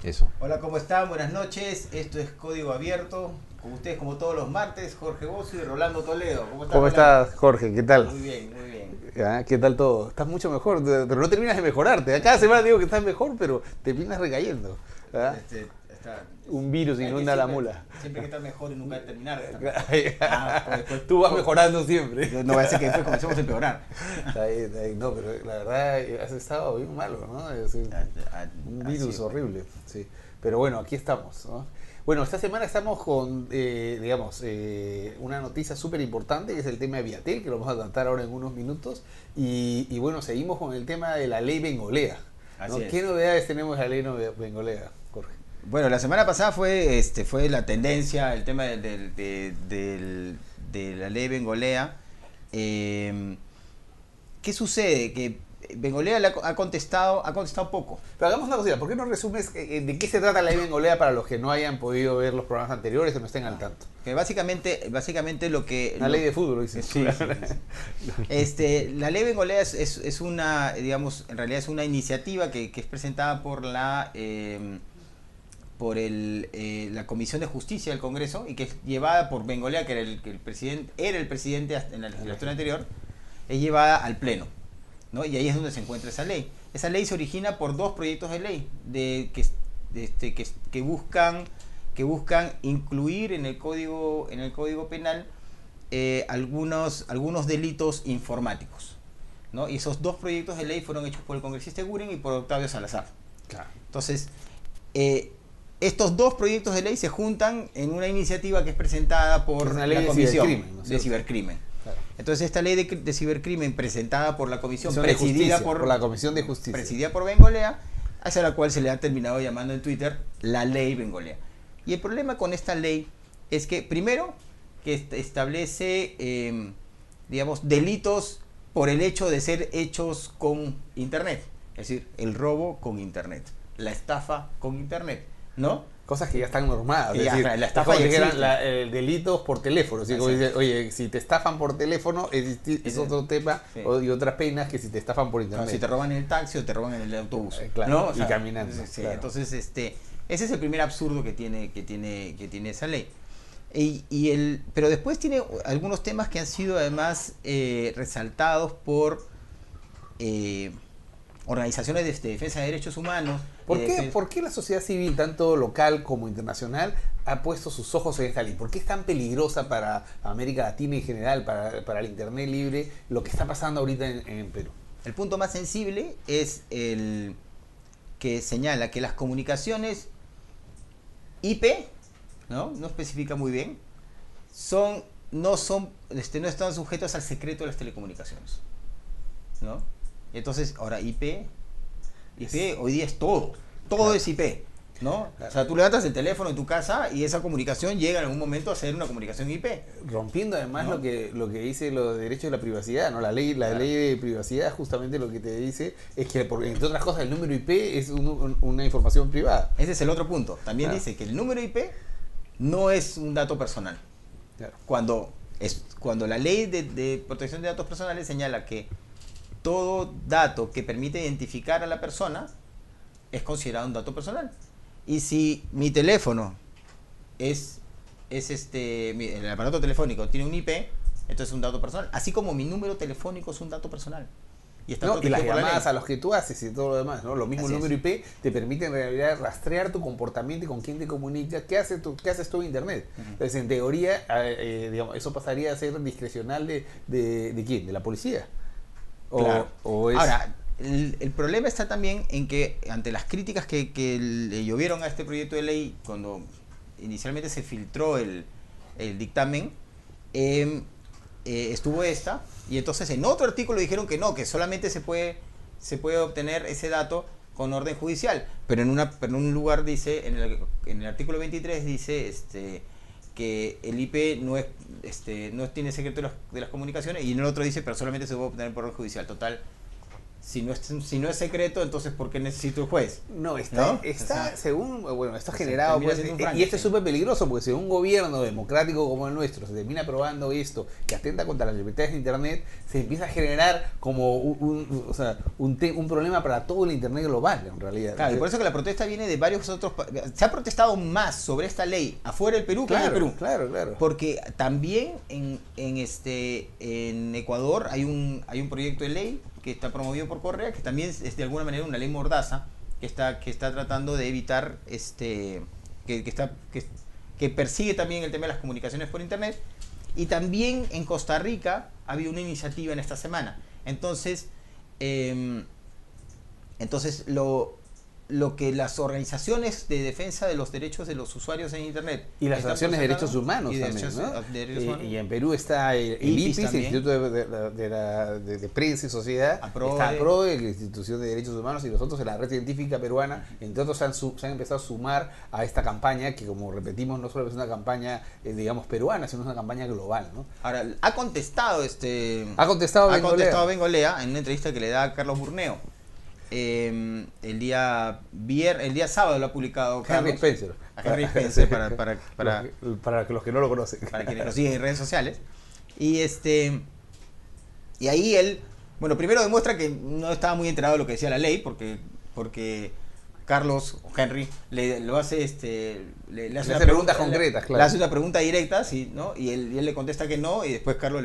Eso. Hola, ¿cómo están? Buenas noches. Esto es Código Abierto. Con ustedes, como todos los martes, Jorge Bosso y Rolando Toledo. ¿Cómo estás, ¿Cómo Rolando? estás, Jorge? ¿Qué tal? Muy bien, muy bien. ¿Qué tal todo? Estás mucho mejor, pero no terminas de mejorarte. Cada semana digo que estás mejor, pero terminas recayendo. ¿Ah? Un virus ¿Sabes que inunda la mula. siempre hay que estar mejor y nunca terminar de estar mejor? Pues, Tú vas mejorando siempre. no va a ser que después comencemos a empeorar. Está ahí. No, pero la verdad has estado bien malo, ¿no? Un virus horrible. Sí. Pero bueno, aquí estamos, ¿no? Bueno, esta semana estamos con, una noticia súper importante, que es el tema de Viatel, que lo vamos a tratar ahora en unos minutos. Y bueno, seguimos con el tema de la ley Bengolea, ¿no? ¿Qué novedades tenemos de la ley Bengolea, Jorge? Bueno, la semana pasada fue la tendencia, el tema de la ley Bengolea. ¿Qué sucede? Que Bengolea ha contestado poco. Pero hagamos una cosita, ¿por qué no resumes de qué se trata la ley Bengolea para los que no hayan podido ver los programas anteriores o no estén al tanto? Que básicamente lo que... Una ley de fútbol, dice. Sí. La ley Bengolea es una, digamos, en realidad es una iniciativa que es presentada por la Comisión de Justicia del Congreso y que es llevada por Bengolea, que era el presidente en la legislatura anterior, es llevada al Pleno, ¿no? Y ahí es donde se encuentra esa ley. Esa ley se origina por dos proyectos de ley que buscan incluir en el Código Penal algunos delitos informáticos, ¿no? Y esos dos proyectos de ley fueron hechos por el congresista Guren y por Octavio Salazar. Claro. Entonces, estos dos proyectos de ley se juntan en una iniciativa que es presentada por la Comisión de Cibercrimen. Claro. Entonces, esta ley de cibercrimen presentada por la Comisión, presidida por la Comisión de Justicia, presidida por Bengolea, hacia la cual se le ha terminado llamando en Twitter la ley Bengolea. Y el problema con esta ley es que, primero, que establece, delitos por el hecho de ser hechos con Internet. Es decir, el robo con Internet, la estafa con Internet, ¿no? Cosas que ya están normadas. Es decir, la estafa ya eran delitos por teléfono. Así como dice, oye, si te estafan por teléfono es otro tema, sí. Y otras penas que si te estafan por Internet. No, si te roban en el taxi o te roban en el autobús. Claro, ¿no? O sea, y caminando. Sí, claro. Entonces, ese es el primer absurdo que tiene esa ley. Pero después tiene algunos temas que han sido además resaltados por organizaciones de defensa de derechos humanos. ¿Por qué la sociedad civil, tanto local como internacional, ha puesto sus ojos en esta ley? ¿Por qué es tan peligrosa para América Latina en general, para el Internet libre, lo que está pasando ahorita en Perú? El punto más sensible es el que señala que las comunicaciones IP, no especifica muy bien, no están sujetos al secreto de las telecomunicaciones, ¿no? Entonces, ahora IP hoy día es todo claro. Es IP, ¿no? Claro. O sea, tú levantas el teléfono en tu casa y esa comunicación llega en algún momento a ser una comunicación IP. Rompiendo además, ¿no?, lo que dice los derechos de la privacidad, ¿no? La ley de privacidad justamente lo que te dice es que, entre otras cosas, el número IP es una información privada. Ese es el otro punto. También dice que el número IP no es un dato personal. Claro. Cuando la ley de protección de datos personales señala que todo dato que permite identificar a la persona es considerado un dato personal. Y si mi teléfono el aparato telefónico tiene un IP, entonces es un dato personal. Así como mi número telefónico es un dato personal. Y las llamadas a los que tú haces y todo lo demás, ¿no? Lo mismo, el número IP te permite en realidad rastrear tu comportamiento y con quién te comunicas, qué haces tú en Internet. Entonces, en teoría, eso pasaría a ser discrecional de ¿quién? ¿De la policía? Claro. Ahora, el problema está también en que ante las críticas que le llovieron a este proyecto de ley cuando inicialmente se filtró el dictamen, estuvo esta, y entonces en otro artículo dijeron que no, que solamente se puede obtener ese dato con orden judicial, pero en un lugar dice, en el artículo 23 dice que el IP no tiene secreto de las comunicaciones, y en el otro dice, pero solamente se puede obtener por orden judicial. Total, Si no es secreto, entonces ¿por qué necesito el juez? No, está O sea, según, bueno, está generado, pues, y esto es súper peligroso, porque si un gobierno democrático como el nuestro se termina aprobando esto, que atenta contra las libertades de Internet, se empieza a generar como un problema para todo el Internet global, en realidad. Claro, y por eso que la protesta viene de varios otros... Se ha protestado más sobre esta ley afuera del Perú que en el Perú. Claro. Porque también en Ecuador hay un proyecto de ley que está promovido por Correa, que también es de alguna manera una ley mordaza, que está tratando de evitar, que persigue también el tema de las comunicaciones por Internet. Y también en Costa Rica ha habido una iniciativa en esta semana. Entonces lo que las organizaciones de defensa de los derechos de los usuarios en Internet y las asociaciones de derechos humanos también, ¿no? Y en Perú está el IPIS, el Instituto de Prensa y Sociedad, está APRODE, la Institución de Derechos Humanos, y nosotros en la Red Científica Peruana, entre otros, se han empezado a sumar a esta campaña que, como repetimos, no solo es una campaña digamos peruana, sino es una campaña global, ¿no? Ahora, ha contestado Bengolea en una entrevista que le da a Carlos Burneo. El día sábado lo ha publicado Henry Spencer para los que no lo conocen, para quienes lo siguen en redes sociales, y ahí él, bueno, primero demuestra que no estaba muy enterado de lo que decía la ley, porque Carlos o Henry le hace le hace preguntas concretas, claro. Le hace una pregunta directa, sí, ¿no? Y él le contesta que no, y después Carlos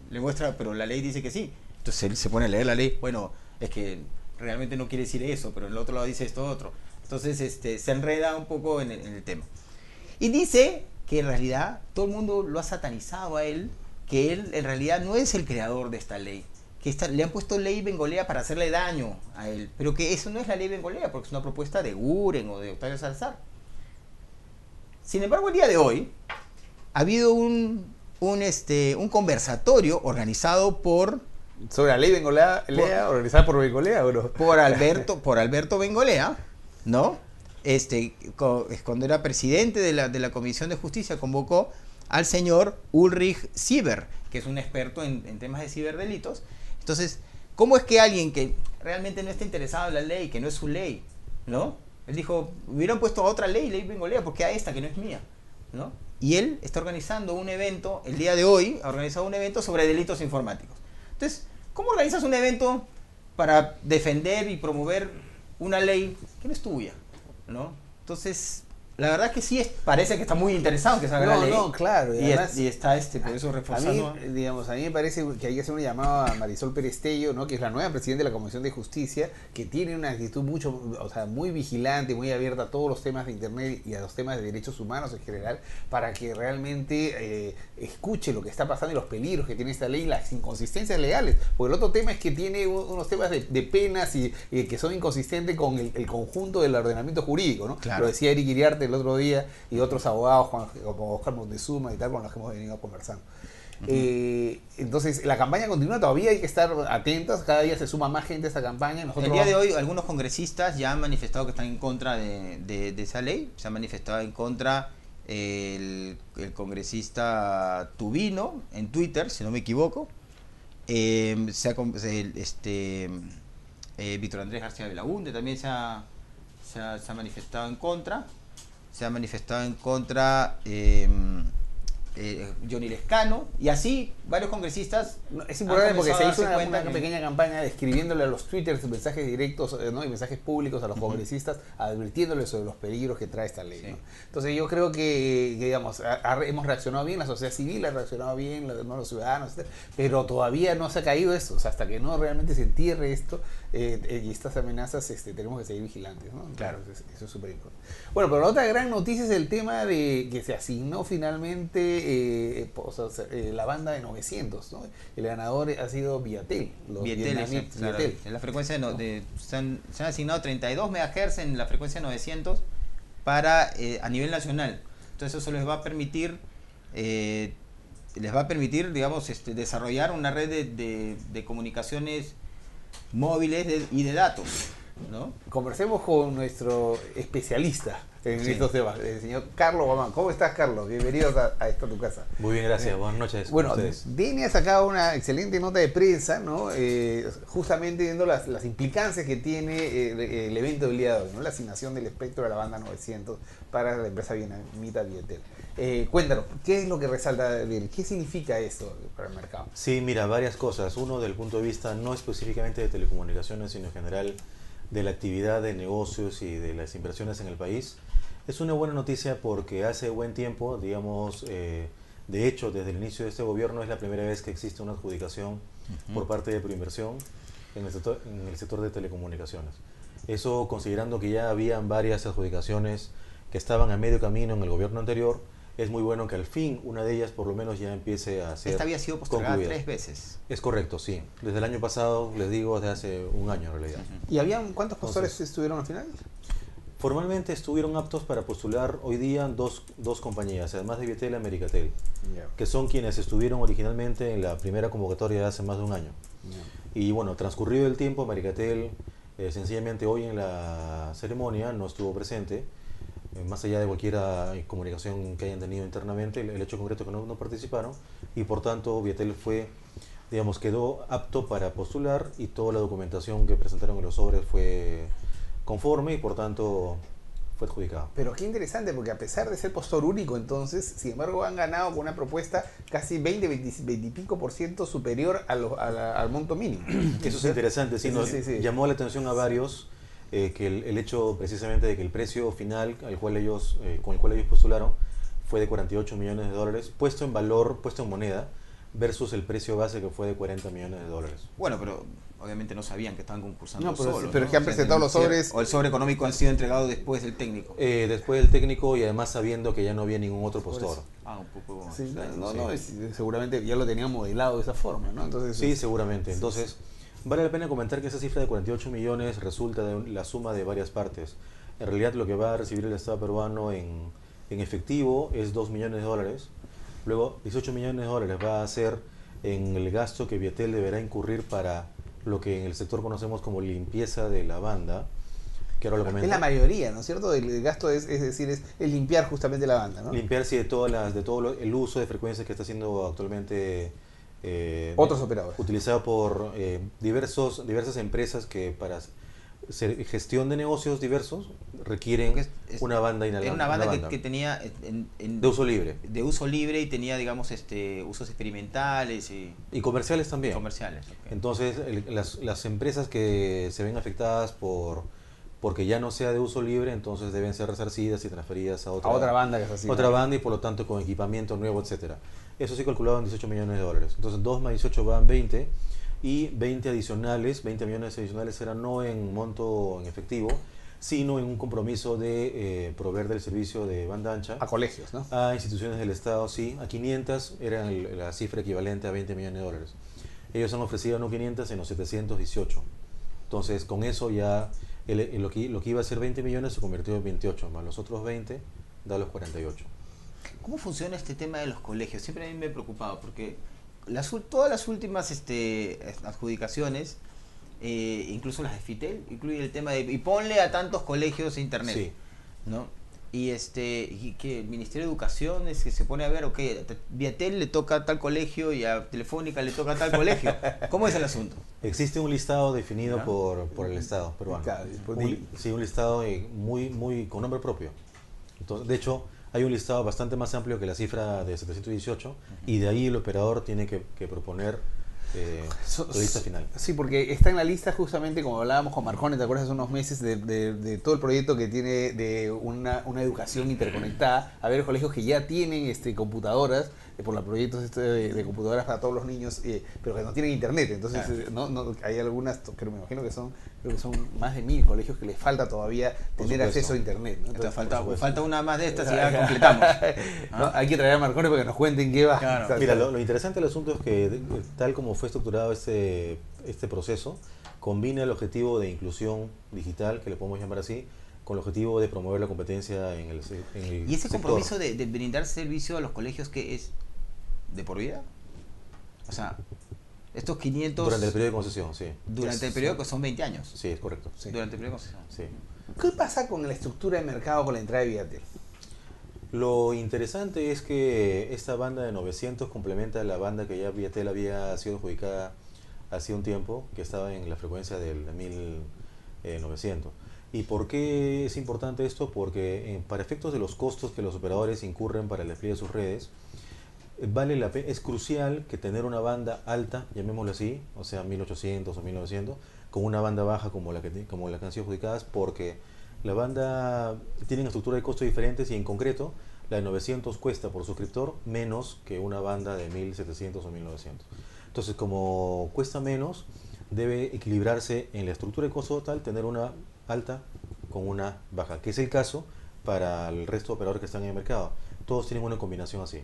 le muestra, pero la ley dice que sí. Entonces él se pone a leer la ley. Bueno, es que realmente no quiere decir eso, pero en el otro lado dice esto otro. Entonces se enreda un poco en el tema. Y dice que en realidad todo el mundo lo ha satanizado a él, que él en realidad no es el creador de esta ley, que le han puesto ley Bengolea para hacerle daño a él, pero que eso no es la ley Bengolea, porque es una propuesta de Guren o de Octavio Salazar. Sin embargo, el día de hoy ha habido un conversatorio organizado sobre la ley Bengolea, organizada por Bengolea, bro. Por Alberto Bengolea, ¿no? Cuando era presidente de la Comisión de Justicia, convocó al señor Ulrich Sieber, que es un experto en temas de ciberdelitos. Entonces, ¿cómo es que alguien que realmente no está interesado en la ley, que no es su ley, ¿no? Él dijo, hubieran puesto a otra ley Bengolea, porque a esta que no es mía, ¿no? Y él está organizando un evento, el día de hoy, ha organizado un evento sobre delitos informáticos. Entonces, ¿cómo organizas un evento para defender y promover una ley que no es tuya, ¿no? Entonces, la verdad es que sí parece que está muy interesado en que salga la ley. No, claro. Y está por eso reforzando. A mí me parece que hay que hacer un llamado a Marisol Perestello, ¿no? Que es la nueva presidenta de la Comisión de Justicia, que tiene una actitud muy vigilante, muy abierta a todos los temas de Internet y a los temas de derechos humanos en general, para que realmente escuche lo que está pasando y los peligros que tiene esta ley y las inconsistencias legales. Porque el otro tema es que tiene unos temas de penas y que son inconsistentes con el conjunto del ordenamiento jurídico, ¿no? Claro. Lo decía Eric Iriarte el otro día, y otros abogados como Oscar Montezuma y tal, con los que hemos venido conversando. Entonces la campaña continúa, todavía hay que estar atentos, cada día se suma más gente a esta campaña. El día de hoy algunos congresistas ya han manifestado que están en contra de esa ley. Se ha manifestado en contra el congresista Tubino en Twitter, si no me equivoco. Víctor Andrés García Belaunde también se ha manifestado en contra. Se ha manifestado en contra Johnny Lescano, y así varios congresistas. Es importante porque se hizo una pequeña campaña describiéndole a los twitters mensajes directos, ¿no? Y mensajes públicos a los congresistas, advirtiéndoles sobre los peligros que trae esta ley, ¿no? Entonces yo creo que digamos, hemos reaccionado bien, la sociedad civil ha reaccionado bien, los ciudadanos, etc., pero todavía no se ha caído esto. O sea, hasta que no realmente se entierre esto y estas amenazas, tenemos que seguir vigilantes, ¿no? Claro. Entonces, eso es súper importante. Bueno, pero la otra gran noticia es el tema de que se asignó finalmente la banda de 900, ¿no? El ganador ha sido Viatel. Viatel. En la frecuencia se han asignado 32 MHz en la frecuencia 900 a nivel nacional. Entonces eso les va a permitir digamos, desarrollar una red de comunicaciones móviles y de datos. ¿no? Conversemos con nuestro especialista en estos temas, el señor Carlos Guamán. ¿Cómo estás, Carlos? Bienvenidos a esta tu casa. Muy bien, gracias. Buenas noches. Bueno, DENE ha sacado una excelente nota de prensa, ¿no? Justamente viendo las implicancias que tiene el evento del día de hoy, ¿no? La asignación del espectro de la banda 900 para la empresa vietnamita Viettel. Cuéntanos, ¿qué es lo que resalta de él? ¿Qué significa esto para el mercado? Sí, mira, varias cosas. Uno, del punto de vista no específicamente de telecomunicaciones, sino en general de la actividad de negocios y de las inversiones en el país. Es una buena noticia porque hace buen tiempo, digamos, de hecho, desde el inicio de este gobierno es la primera vez que existe una adjudicación por parte de Proinversión en el sector de telecomunicaciones. Eso considerando que ya habían varias adjudicaciones que estaban a medio camino en el gobierno anterior, es muy bueno que al fin una de ellas por lo menos ya empiece a ser Esta había sido postergada concluida. 3 veces. Es correcto, sí. Desde el año pasado, les digo, desde hace un año en realidad. ¿Y habían cuántos postores estuvieron al final? Formalmente estuvieron aptos para postular hoy día dos compañías, además de Viettel y Americatel, que son quienes estuvieron originalmente en la primera convocatoria de hace más de un año. Y bueno, transcurrido el tiempo, Americatel sencillamente hoy en la ceremonia no estuvo presente, más allá de cualquier comunicación que hayan tenido internamente, el hecho concreto que no participaron, y por tanto Viettel fue, digamos, quedó apto para postular y toda la documentación que presentaron en los sobres fue conforme y por tanto fue adjudicado. Pero qué interesante, porque a pesar de ser postor único, entonces, sin embargo, han ganado con una propuesta casi 20 y pico % superior al monto mínimo. Eso es interesante, sí, sí. Llamó la atención a varios que el hecho precisamente de que el precio final con el cual ellos postularon fue de 48 millones de dólares, puesto en valor, puesto en moneda, versus el precio base que fue de 40 millones de dólares. Bueno, pero obviamente no sabían que estaban concursando pero es que han presentado los sobres. O el sobre económico han sido entregado después del técnico. Después del técnico y además sabiendo que ya no había ningún otro postor. Un poco. Sí, seguramente ya lo tenían modelado de esa forma, ¿no? Entonces, sí, seguramente. Entonces, vale la pena comentar que esa cifra de 48 millones resulta de la suma de varias partes. En realidad, lo que va a recibir el Estado peruano en efectivo es 2 millones de dólares. Luego, 18 millones de dólares va a ser en el gasto que Viettel deberá incurrir para lo que en el sector conocemos como limpieza de la banda, que ahora lo comento. Es la mayoría, ¿no es cierto? El gasto es limpiar justamente la banda, ¿no? Limpiarse de todo el uso de frecuencias que está haciendo actualmente otros operadores. Utilizado por diversas empresas que para gestión de negocios diversos requieren una banda inalámbrica. Era una banda que tenía de uso libre. De uso libre y tenía, digamos, usos experimentales y comerciales también. Comerciales. Okay. Entonces, las empresas que se ven afectadas porque ya no sea de uso libre, entonces deben ser resarcidas y transferidas a otra banda que es así. Otra banda y por lo tanto con equipamiento nuevo, etcétera. Eso sí calculado en 18 millones de dólares. Entonces 2 más 18 van 20 y 20 millones adicionales eran no en monto en efectivo, sino en un compromiso de proveer del servicio de banda ancha. A colegios, ¿no? A instituciones del Estado, sí. A 500 era la cifra equivalente a 20 millones de dólares. Ellos han ofrecido no 500, sino 718. Entonces con eso ya lo que iba a ser 20 millones se convirtió en 28, más los otros 20 da los 48. ¿Cómo funciona este tema de los colegios? Siempre a mí me he preocupado porque todas las últimas adjudicaciones, incluso las de Fitel, incluye el tema de y ponle a tantos colegios internet, sí, ¿no? Y que el Ministerio de Educación es que se pone a ver, ok, a Viettel le toca a tal colegio y a Telefónica le toca a tal colegio. ¿Cómo es el asunto? Existe un listado definido por el Estado peruano. Un listado muy con nombre propio. Entonces, de hecho, hay un listado bastante más amplio que la cifra de 718 y de ahí el operador tiene que proponer la lista final. Sí, porque está en la lista justamente, como hablábamos con Marconi, ¿te acuerdas? Hace unos meses de todo el proyecto que tiene de una educación interconectada. A ver, colegios que ya tienen computadoras, por los proyectos de computadoras para todos los niños, pero que no tienen internet. Entonces, hay algunas, creo, me imagino que son más de 1000 colegios que les falta todavía tener acceso a internet, ¿no? Entonces, falta una más de estas y ya completamos. ¿No? Hay que traer a Marconi para que nos cuenten qué va. Claro. Mira, lo interesante del asunto es que tal como fue estructurado este proceso, combina el objetivo de inclusión digital, que le podemos llamar así, con el objetivo de promover la competencia en el ¿Y ese sector. compromiso de brindar servicio a los colegios que es de por vida? O sea, Estos 500... Durante el periodo de concesión, sí. Durante el periodo que son 20 años. Sí, es correcto. Sí. Durante el periodo de concesión. Sí. ¿Qué pasa con la estructura de mercado con la entrada de Viatel? Lo interesante es que esta banda de 900 complementa la banda que ya Viatel había sido adjudicada hace un tiempo, que estaba en la frecuencia del 1900. ¿Y por qué es importante esto? Porque para efectos de los costos que los operadores incurren para el despliegue de sus redes, es crucial que tener una banda alta, llamémoslo así, o sea 1800 o 1900, con una banda baja como la que han sido adjudicadas, porque la banda tiene una estructura de costos diferentes y en concreto la de 900 cuesta por suscriptor menos que una banda de 1700 o 1900. Entonces, como cuesta menos, debe equilibrarse en la estructura de costo total, tener una alta con una baja, que es el caso para el resto de operadores que están en el mercado. Todos tienen una combinación así.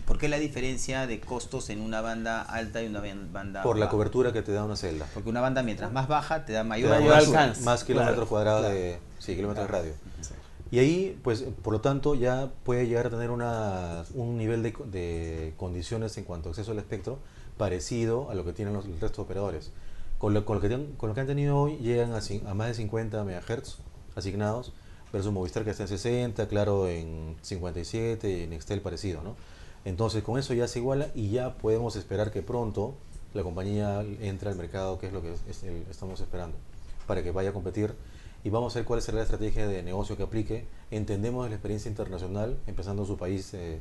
¿Por qué la diferencia de costos en una banda alta y una banda Por baja? la cobertura que te da una celda. Porque una banda mientras más baja te da mayor alcance. Más kilómetros cuadrados de kilómetros de radio. Sí. Y ahí, pues, por lo tanto, ya puede llegar a tener un nivel de condiciones en cuanto a acceso al espectro parecido a lo que tienen el resto de operadores. Con lo que han tenido hoy, llegan a más de 50 MHz asignados, versus Movistar que está en 60, Claro en 57 y Nextel parecido, ¿no? Entonces, con eso ya se iguala y ya podemos esperar que pronto la compañía entre al mercado, que es lo que estamos esperando, para que vaya a competir. Y vamos a ver cuál será la estrategia de negocio que aplique. Entendemos la experiencia internacional, empezando en su país de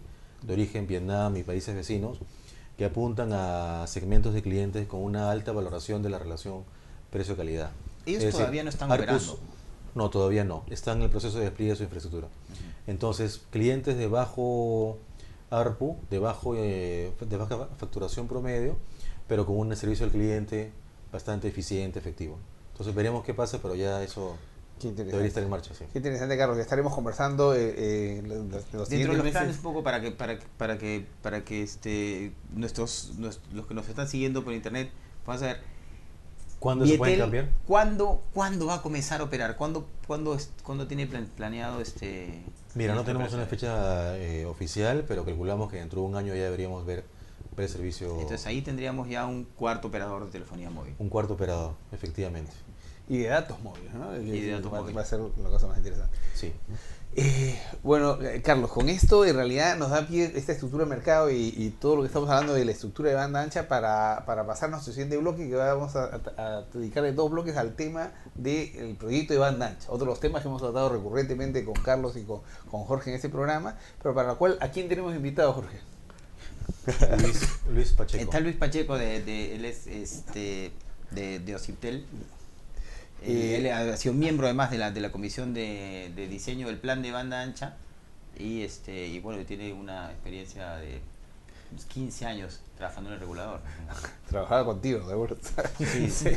origen, Vietnam y países vecinos, que apuntan a segmentos de clientes con una alta valoración de la relación precio-calidad. Ellos todavía no están operando. No, todavía no. Están en el proceso de despliegue de su infraestructura. Entonces, clientes de bajo ARPU, de baja facturación promedio, pero con un servicio al cliente bastante eficiente, efectivo. Entonces veremos qué pasa, pero ya eso debería estar en marcha. Sí. Qué interesante, Carlos. Ya estaremos conversando los dentro de los planes, un poco para que los que nos están siguiendo por internet puedan saber. ¿Cuándo se pueden cambiar? ¿Cuándo va a comenzar a operar? ¿Cuándo tiene planeado Mira, no tenemos una fecha oficial, pero calculamos que dentro de un año ya deberíamos ver el servicio. Entonces ahí tendríamos ya un cuarto operador de telefonía móvil. Un cuarto operador, efectivamente. Y de datos móviles, ¿no? Y de datos móviles. Va a ser la cosa más interesante. Sí. Bueno, Carlos, con esto en realidad nos da pie esta estructura de mercado y todo lo que estamos hablando de la estructura de banda ancha para pasar a nuestro siguiente bloque, que vamos a dedicarle 2 bloques al tema del proyecto de banda ancha. Otro de los temas que hemos tratado recurrentemente con Carlos y con Jorge en este programa, pero para lo cual, ¿a quién tenemos invitado, Jorge? Luis Pacheco. Está Luis Pacheco, él es de Ociptel. Él ha sido miembro además de la comisión de diseño del plan de banda ancha y bueno, tiene una experiencia de 15 años trabajando en el regulador. Trabajaba contigo, seguro. Sí. Sí.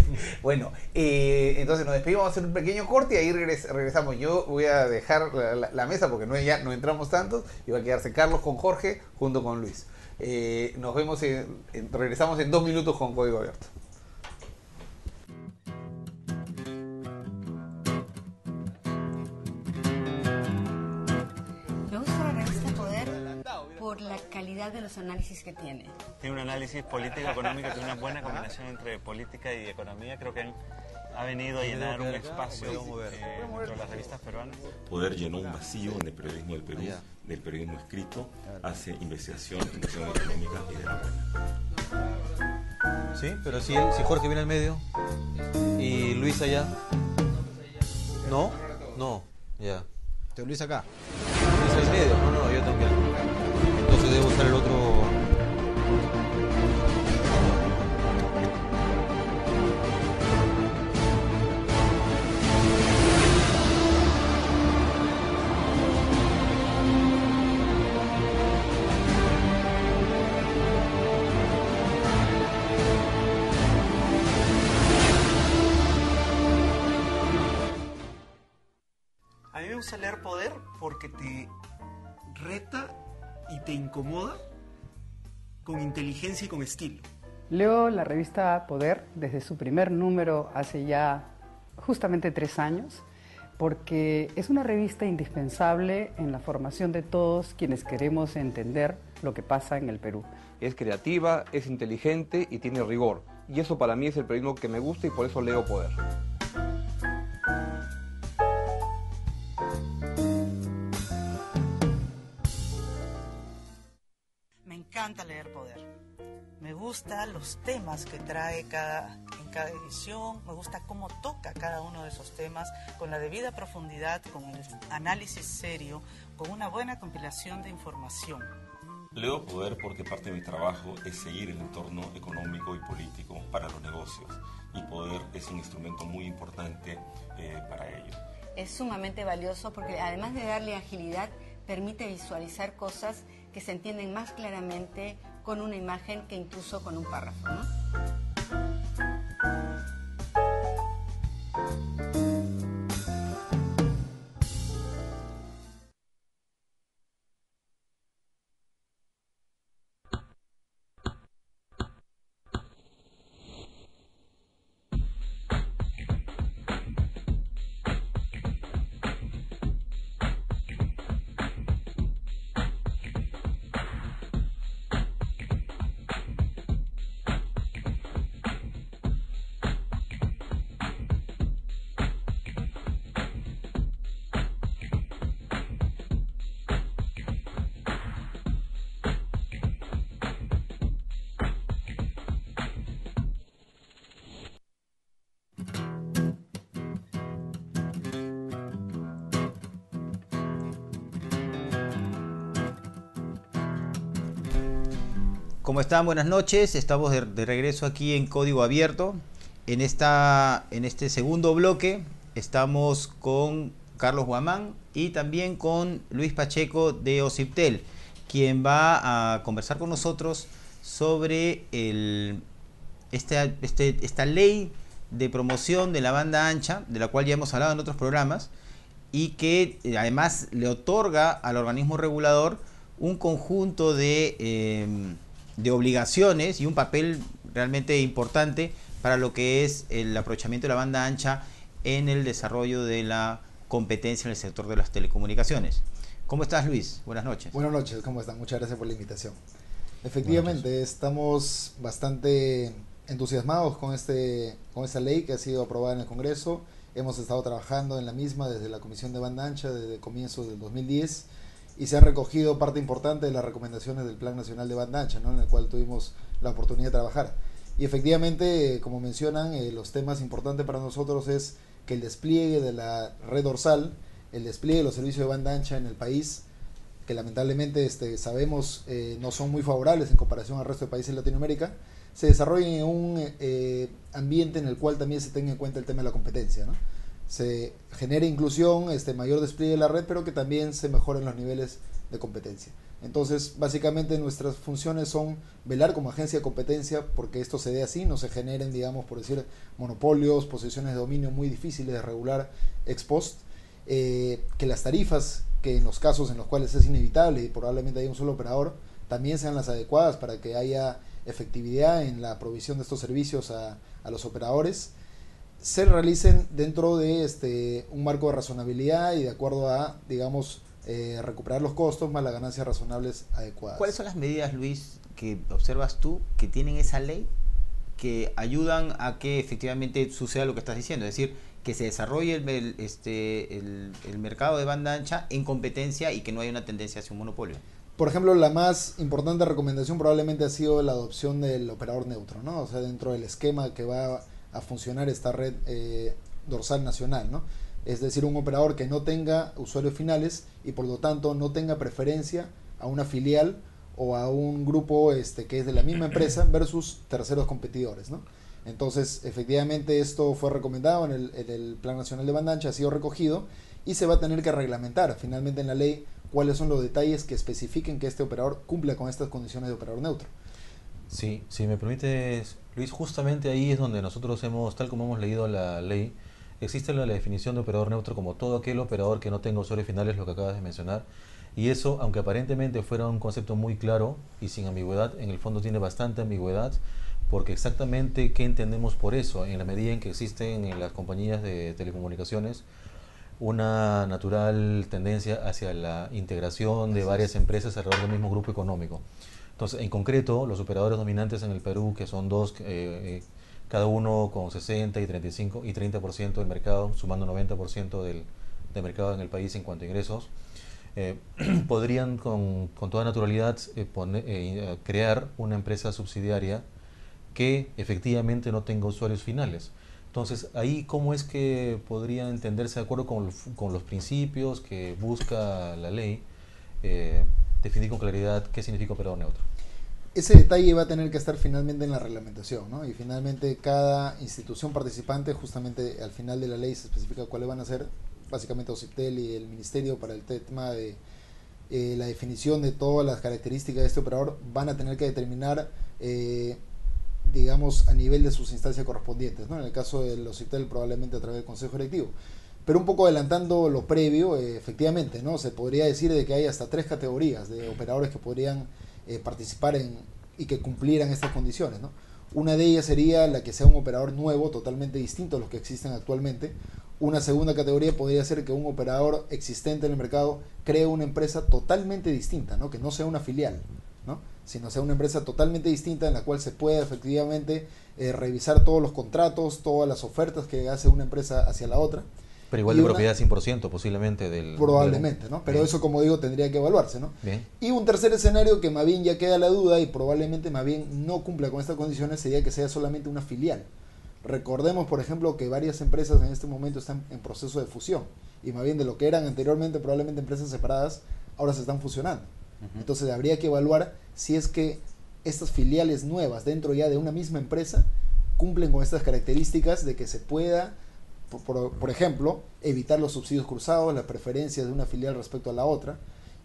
Bueno, entonces nos despedimos, vamos a hacer un pequeño corte y ahí regresamos. Yo voy a dejar la mesa porque ya no entramos tantos y va a quedarse Carlos con Jorge junto con Luis. Nos vemos, regresamos en 2 minutos con Código Abierto. Por la calidad de los análisis que tiene. Tiene un análisis político-económico, tiene una buena combinación entre política y economía. Creo que ha venido a llenar un espacio dentro de las revistas peruanas. Poder llenó un vacío en el periodismo del Perú, del periodismo escrito, hace investigación económica y de la buena. Sí, pero si Jorge viene al medio y Luis allá. ¿No? No, ya. ¿Te Luis acá? Luis al medio, no, yo tengo que. Entonces debo usar el otro. A mí me gusta leer Poder porque te reta y te incomoda con inteligencia y con estilo. Leo la revista Poder desde su primer número hace ya justamente 3 años, porque es una revista indispensable en la formación de todos quienes queremos entender lo que pasa en el Perú. Es creativa, es inteligente y tiene rigor. y eso para mí es el periodismo que me gusta y por eso leo Poder. Me encanta leer Poder. Me gustan los temas que trae en cada edición, me gusta cómo toca cada uno de esos temas con la debida profundidad, con el análisis serio, con una buena compilación de información. Leo Poder porque parte de mi trabajo es seguir el entorno económico y político para los negocios, y Poder es un instrumento muy importante para ello. Es sumamente valioso porque además de darle agilidad, permite visualizar cosas que se entienden más claramente con una imagen que incluso con un párrafo, ¿no? ¿Cómo están? Buenas noches. Estamos de regreso aquí en Código Abierto. En este segundo bloque estamos con Carlos Guamán y también con Luis Pacheco de OCIPTEL, quien va a conversar con nosotros sobre esta ley de promoción de la banda ancha, de la cual ya hemos hablado en otros programas, y que además le otorga al organismo regulador un conjunto de obligaciones y un papel realmente importante para lo que es el aprovechamiento de la banda ancha en el desarrollo de la competencia en el sector de las telecomunicaciones. ¿Cómo estás, Luis? Buenas noches. Buenas noches, ¿cómo están? Muchas gracias por la invitación. Efectivamente, estamos bastante entusiasmados con esta ley que ha sido aprobada en el Congreso. Hemos estado trabajando en la misma desde la Comisión de Banda Ancha desde comienzos del 2010, y se han recogido parte importante de las recomendaciones del Plan Nacional de Banda Ancha, ¿no?, en el cual tuvimos la oportunidad de trabajar. Y efectivamente, como mencionan, los temas importantes para nosotros es que el despliegue de la red dorsal, el despliegue de los servicios de banda ancha en el país, que lamentablemente sabemos no son muy favorables en comparación al resto de países de Latinoamérica, se desarrolle en un ambiente en el cual también se tenga en cuenta el tema de la competencia, ¿no? Se genere inclusión, mayor despliegue de la red, pero que también se mejoren los niveles de competencia. Entonces, básicamente nuestras funciones son velar como agencia de competencia porque esto se dé así, no se generen, digamos, por decir, monopolios, posiciones de dominio muy difíciles de regular ex post, que las tarifas, que en los casos en los cuales es inevitable y probablemente haya un solo operador, también sean las adecuadas para que haya efectividad en la provisión de estos servicios a los operadores, se realicen dentro de un marco de razonabilidad y de acuerdo a, digamos, recuperar los costos más las ganancias razonables adecuadas. ¿Cuáles son las medidas, Luis, que observas tú que tienen esa ley que ayudan a que efectivamente suceda lo que estás diciendo? Es decir, que se desarrolle el mercado de banda ancha en competencia y que no haya una tendencia hacia un monopolio. Por ejemplo, la más importante recomendación probablemente ha sido la adopción del operador neutro, ¿no? O sea, dentro del esquema que va a funcionar esta red dorsal nacional, ¿no? Es decir, un operador que no tenga usuarios finales y por lo tanto no tenga preferencia a una filial o a un grupo que es de la misma empresa versus terceros competidores, ¿no? Entonces, efectivamente, esto fue recomendado en el Plan Nacional de Banda Ancha, ha sido recogido y se va a tener que reglamentar finalmente en la ley cuáles son los detalles que especifiquen que este operador cumpla con estas condiciones de operador neutro. Sí, si me permites, Luis, justamente ahí es donde nosotros hemos, tal como hemos leído la ley, existe la definición de operador neutro como todo aquel operador que no tenga usuarios finales, lo que acabas de mencionar, y eso, aunque aparentemente fuera un concepto muy claro y sin ambigüedad, en el fondo tiene bastante ambigüedad, porque exactamente qué entendemos por eso, en la medida en que existen en las compañías de telecomunicaciones una natural tendencia hacia la integración de varias empresas alrededor del mismo grupo económico. Entonces, en concreto, los operadores dominantes en el Perú, que son dos, cada uno con 60 y 35 y 30% del mercado, sumando 90% del mercado en el país en cuanto a ingresos, podrían con toda naturalidad crear una empresa subsidiaria que efectivamente no tenga usuarios finales. Entonces, ahí, ¿cómo es que podría entenderse de acuerdo con los principios que busca la ley, definir con claridad qué significa operador neutro? Ese detalle va a tener que estar finalmente en la reglamentación, ¿no? Y finalmente cada institución participante, justamente al final de la ley se especifica cuáles van a ser, básicamente OCIPTEL y el Ministerio para el tema de la definición de todas las características de este operador, van a tener que determinar digamos, a nivel de sus instancias correspondientes, ¿no? En el caso del OCIPTEL probablemente a través del Consejo Directivo. Pero un poco adelantando lo previo, efectivamente, ¿no? Se podría decir de que hay hasta 3 categorías de operadores que podrían participar y que cumplieran estas condiciones, ¿no? Una de ellas sería la que sea un operador nuevo, totalmente distinto a los que existen actualmente. Una segunda categoría podría ser que un operador existente en el mercado cree una empresa totalmente distinta, ¿no? Que no sea una filial, ¿no? Sino sea una empresa totalmente distinta en la cual se pueda efectivamente revisar todos los contratos, todas las ofertas que hace una empresa hacia la otra. Pero igual de propiedad 100% posiblemente probablemente, ¿no? Pero bien, eso, como digo, tendría que evaluarse, ¿no? Bien. Y un tercer escenario que más bien ya queda la duda y probablemente más bien no cumpla con estas condiciones sería que sea solamente una filial. Recordemos, por ejemplo, que varias empresas en este momento están en proceso de fusión y más bien de lo que eran anteriormente probablemente empresas separadas, ahora se están fusionando. Entonces habría que evaluar si es que estas filiales nuevas dentro ya de una misma empresa cumplen con estas características de que se pueda, por ejemplo, evitar los subsidios cruzados, las preferencias de una filial respecto a la otra,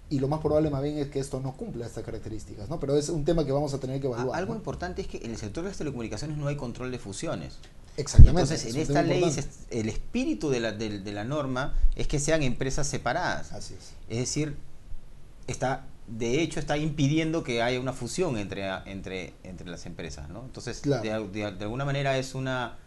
y lo más probable más bien es que esto no cumpla estas características, ¿no? Pero es un tema que vamos a tener que evaluar. Algo ¿no? importante es que en el sector de las telecomunicaciones no hay control de fusiones. Exactamente. Entonces, en esta ley, el espíritu de la norma es que sean empresas separadas. Así es. Es decir, de hecho está impidiendo que haya una fusión entre las empresas, ¿no? Entonces, claro, de alguna manera es una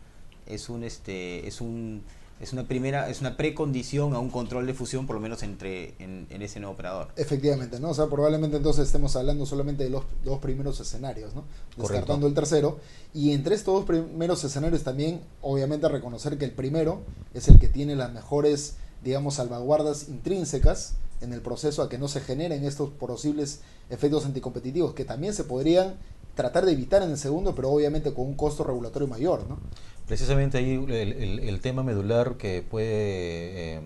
precondición a un control de fusión, por lo menos en ese nuevo operador. Efectivamente, ¿no? O sea, probablemente entonces estemos hablando solamente de los 2 primeros escenarios, ¿no? Descartando el tercero. Y entre estos 2 primeros escenarios también, obviamente, reconocer que el primero es el que tiene las mejores, digamos, salvaguardas intrínsecas en el proceso a que no se generen estos posibles efectos anticompetitivos que también se podrían tratar de evitar en el segundo, pero obviamente con un costo regulatorio mayor, ¿no? Precisamente ahí el tema medular que puede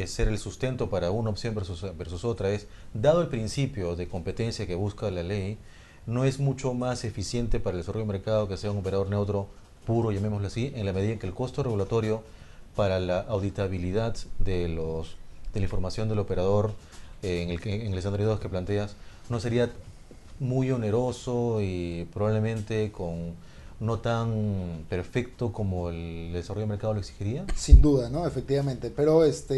ser el sustento para una opción versus otra es, dado el principio de competencia que busca la ley, no es mucho más eficiente para el desarrollo del mercado que sea un operador neutro puro, llamémoslo así, en la medida en que el costo regulatorio para la auditabilidad de la información del operador en el escenario 2 que planteas no sería muy oneroso y probablemente no tan perfecto como el desarrollo del mercado lo exigiría? Sin duda, ¿no? Efectivamente, pero esto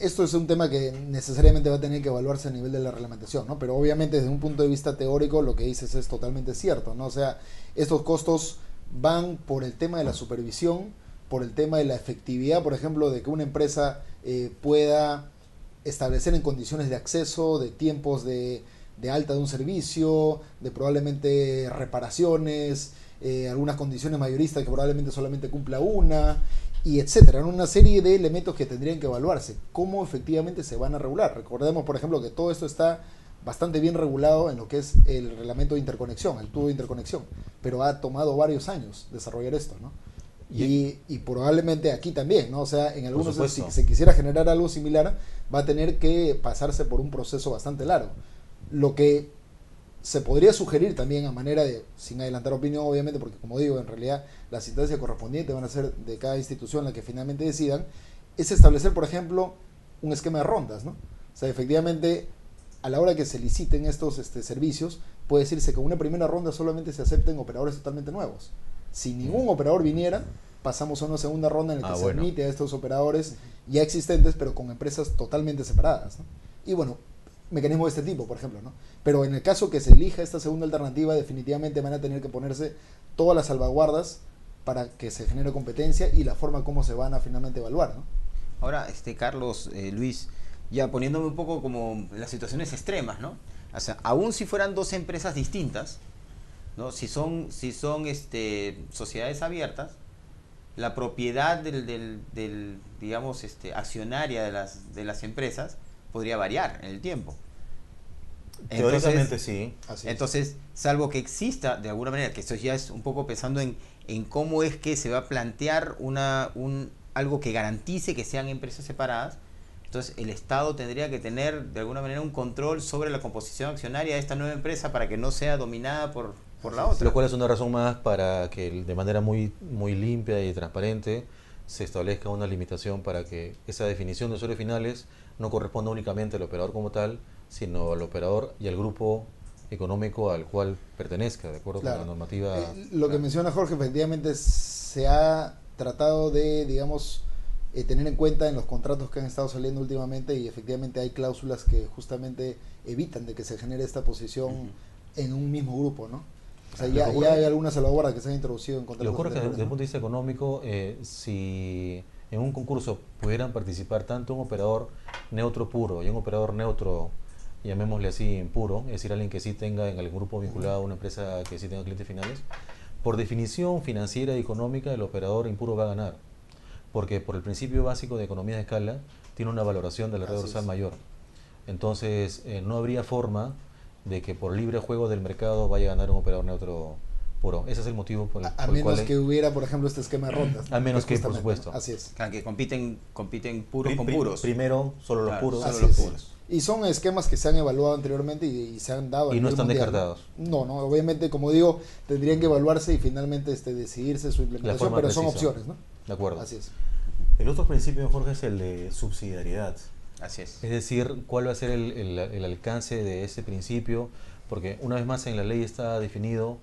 es un tema que necesariamente va a tener que evaluarse a nivel de la reglamentación, ¿no? Pero obviamente desde un punto de vista teórico lo que dices es totalmente cierto, ¿no? O sea, estos costos van por el tema de la supervisión, por el tema de la efectividad, por ejemplo, de que una empresa pueda establecer en condiciones de acceso, de tiempos de alta de un servicio, de probablemente reparaciones, algunas condiciones mayoristas que probablemente solamente cumpla una, y etcétera. Una serie de elementos que tendrían que evaluarse. ¿Cómo efectivamente se van a regular? Recordemos, por ejemplo, que todo esto está bastante bien regulado en lo que es el reglamento de interconexión, el tubo de interconexión, pero ha tomado varios años desarrollar esto, ¿no? Y probablemente aquí también, ¿no? O sea, en algunos, si se quisiera generar algo similar, va a tener que pasarse por un proceso bastante largo. Lo que se podría sugerir también a manera de, sin adelantar opinión obviamente, porque como digo, en realidad las instancias correspondientes van a ser de cada institución la que finalmente decidan, es establecer, por ejemplo, un esquema de rondas, ¿no? O sea, efectivamente, a la hora que se liciten estos servicios, puede decirse que en una primera ronda solamente se acepten operadores totalmente nuevos. Si ningún operador viniera, pasamos a una segunda ronda en la que se admite a estos operadores ya existentes, pero con empresas totalmente separadas, ¿no? Y bueno, mecanismos de este tipo, por ejemplo, ¿no? Pero en el caso que se elija esta segunda alternativa, definitivamente van a tener que ponerse todas las salvaguardas para que se genere competencia y la forma como se van a finalmente evaluar, ¿no? Ahora, Carlos, Luis, ya poniéndome un poco como las situaciones extremas, ¿no? O sea, aún si fueran dos empresas distintas, ¿no? Si son sociedades abiertas, la propiedad del digamos, accionaria de las empresas podría variar en el tiempo. Teóricamente sí. Entonces, salvo que exista de alguna manera, que esto ya es un poco pensando en cómo es que se va a plantear algo que garantice que sean empresas separadas, entonces el Estado tendría que tener de alguna manera un control sobre la composición accionaria de esta nueva empresa para que no sea dominada por la otra. Lo cual es una razón más para que de manera muy, muy limpia y transparente se establezca una limitación para que esa definición de usuarios finales no corresponda únicamente al operador como tal, sino al operador y al grupo económico al cual pertenezca, de acuerdo con la normativa. Lo que menciona Jorge, efectivamente se ha tratado de, digamos, tener en cuenta en los contratos que han estado saliendo últimamente, y efectivamente hay cláusulas que justamente evitan de que se genere esta posición en un mismo grupo, ¿no? O sea, ya hay algunas salvaguardas que se han introducido en contratos. Lo ocurre que desde el punto de vista económico, si en un concurso pudieran participar tanto un operador neutro puro y un operador neutro, llamémosle así, impuro, es decir, alguien que sí tenga en el grupo vinculado a una empresa que sí tenga clientes finales, por definición financiera y económica el operador impuro va a ganar, porque por el principio básico de economía de escala tiene una valoración de la red dorsal mayor. Entonces no habría forma de que por libre juego del mercado vaya a ganar un operador neutro puro. Ese es el motivo por el cual... A menos que hubiera, por ejemplo, este esquema de rondas. A menos que, por supuesto. ¿No? Así es. Claro, que compiten puros con puros. Primero, solo los puros. Solo los puros. Y son esquemas que se han evaluado anteriormente y se han dado. Y no están descartados. No, obviamente, como digo, tendrían que evaluarse y finalmente decidirse su implementación, pero son opciones, ¿no? De acuerdo. Así es. El otro principio, Jorge, es el de subsidiariedad. Así es. Es decir, cuál va a ser el alcance de ese principio, porque una vez más en la ley está definido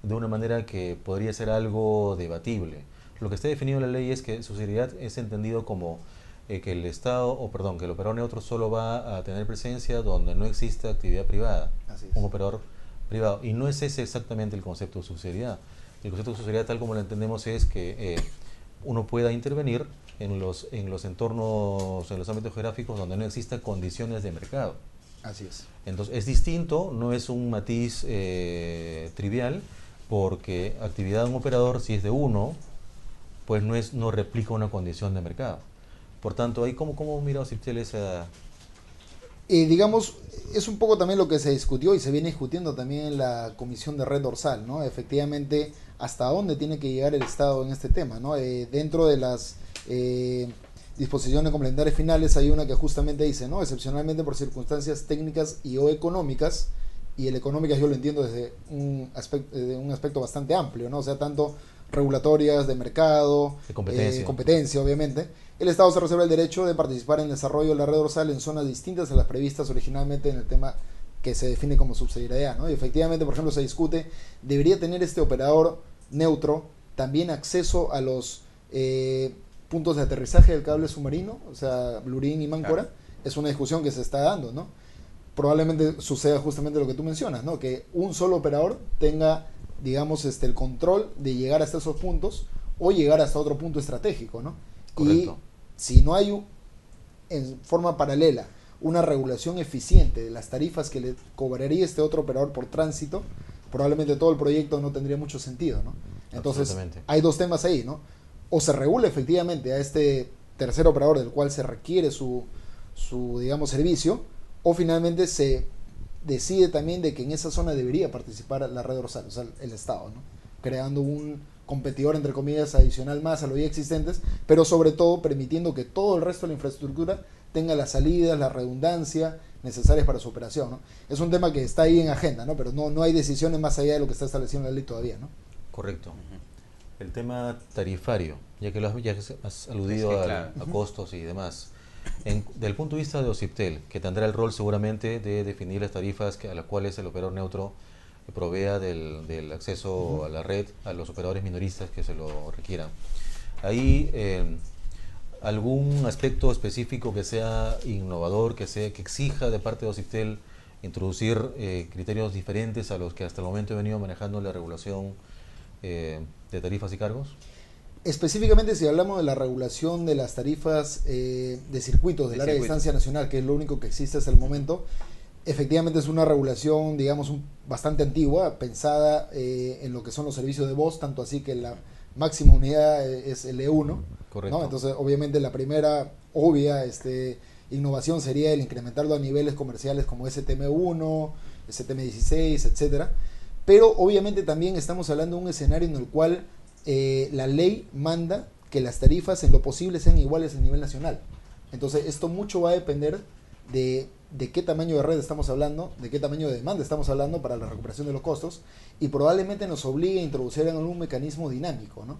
de una manera que podría ser algo debatible. Lo que está definido en la ley es que subsidiariedad es entendido como que el Estado, que el operador neutro solo va a tener presencia donde no exista actividad privada, un operador privado. Y no es ese exactamente el concepto de subsidiariedad. El concepto de subsidiariedad, tal como lo entendemos, es que uno pueda intervenir en los entornos, en los ámbitos geográficos donde no existan condiciones de mercado. Así es. Entonces es distinto, no es un matiz trivial, porque actividad de un operador, si es de uno, pues no replica una condición de mercado. Por tanto, ahí ¿cómo mira Ociptel esa...? Digamos, es un poco también lo que se discutió y se viene discutiendo también en la Comisión de Red Dorsal, ¿no? Efectivamente, hasta dónde tiene que llegar el Estado en este tema, ¿no? Dentro de las disposiciones complementarias finales hay una que justamente dice, ¿no? Excepcionalmente por circunstancias técnicas y o económicas, y el económicas yo lo entiendo desde un aspecto bastante amplio, ¿no? O sea, tanto regulatorias, de mercado, de competencia, obviamente. El Estado se reserva el derecho de participar en el desarrollo de la red dorsal en zonas distintas a las previstas originalmente en el tema que se define como subsidiariedad, ¿no? Y efectivamente, por ejemplo, se discute, ¿debería tener este operador neutro también acceso a los puntos de aterrizaje del cable submarino? O sea, Blurín y Máncora. Claro. Es una discusión que se está dando, ¿no? Probablemente suceda justamente lo que tú mencionas, ¿no? Que un solo operador tenga, digamos, el control de llegar hasta esos puntos o llegar hasta otro punto estratégico, ¿no? Correcto. Y si no hay en forma paralela una regulación eficiente de las tarifas que le cobraría este otro operador por tránsito, probablemente todo el proyecto no tendría mucho sentido, ¿no? Entonces, hay dos temas ahí, ¿no? O se regula efectivamente a este tercer operador del cual se requiere su digamos, servicio, o finalmente se decide también de que en esa zona debería participar la red dorsal, o sea, el Estado, ¿no? Creando un competidor, entre comillas, adicional más a los ya existentes, pero sobre todo permitiendo que todo el resto de la infraestructura tenga las salidas, la redundancia necesarias para su operación, ¿no? Es un tema que está ahí en agenda, ¿no? Pero no hay decisiones más allá de lo que está establecido en la ley todavía, ¿no? Correcto. El tema tarifario, ya que has aludido a costos y demás. Del punto de vista de Ociptel, que tendrá el rol seguramente de definir las tarifas a las cuales el operador neutro provea del acceso a la red a los operadores minoristas que se lo requieran. ¿Hay algún aspecto específico que sea innovador, que exija de parte de Ociptel introducir criterios diferentes a los que hasta el momento he venido manejando la regulación de tarifas y cargos? Específicamente, si hablamos de la regulación de las tarifas de circuitos del área de distancia nacional, que es lo único que existe hasta el momento, Efectivamente es una regulación, digamos, bastante antigua, pensada en lo que son los servicios de voz, tanto así que la máxima unidad es el E1. Correcto. ¿No? Entonces, obviamente, la primera obvia innovación sería el incrementarlo a niveles comerciales como STM1, STM16, etcétera. Pero, obviamente, también estamos hablando de un escenario en el cual la ley manda que las tarifas en lo posible sean iguales a nivel nacional. Entonces, esto mucho va a depender de qué tamaño de red estamos hablando, de qué tamaño de demanda estamos hablando para la recuperación de los costos, y probablemente nos obligue a introducir en algún mecanismo dinámico, ¿no?